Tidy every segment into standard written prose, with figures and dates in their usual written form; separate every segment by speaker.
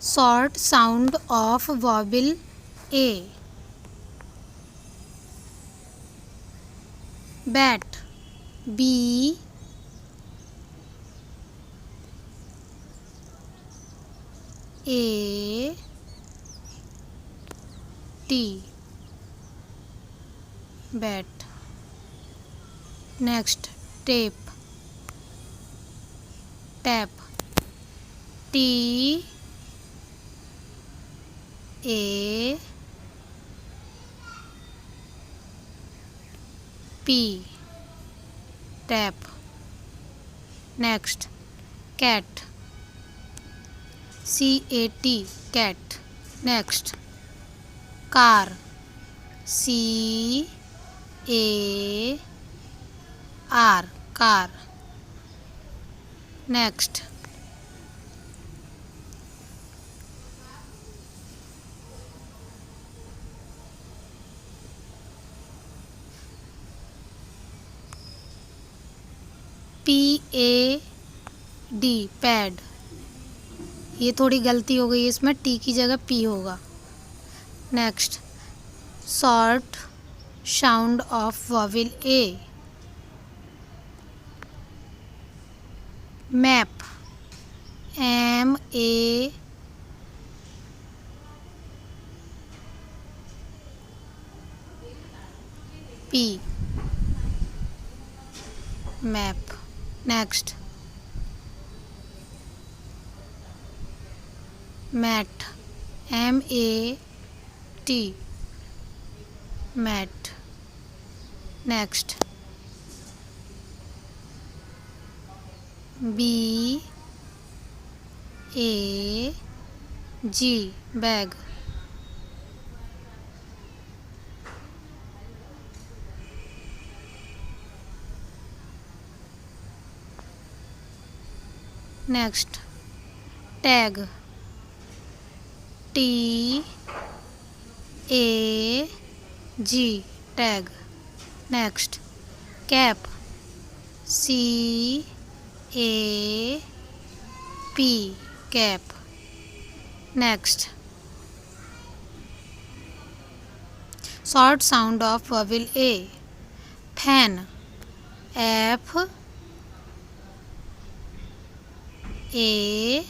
Speaker 1: Short sound of vowel A. Bat. B. A. T. Bat. Next, tape. Tap. T. A. P. Tap. Next, cat. C-A-T. Cat. Next, car. C-A-R. Car. Next, P-A-D. Pad. ये थोड़ी गलती हो गई, इसमें T की जगह P होगा. Next, short sound of vowel A. Map. M-A-P. map. Next, mat. M-A-T. mat. Next, B-A-G. bag. Next, tag. T-A-G. tag. Next, cap. C-A-P. cap. Next, short sound of vowel A. Fan. F A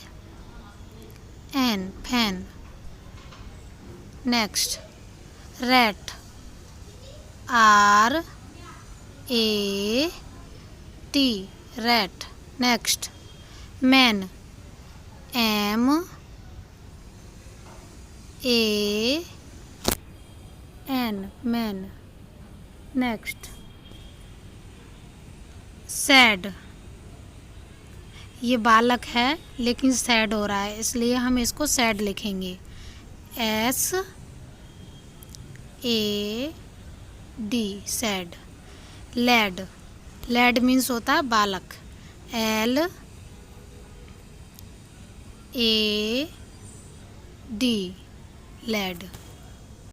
Speaker 1: N. fan. Next, rat. R A T. rat. Next, man. M A N. man. Next, sad. ये बालक है लेकिन sad हो रहा है, इसलिए हम इसको सैड लिखेंगे. S A D. Sad. Lad. Lad means होता है बालक. L A D. लैड.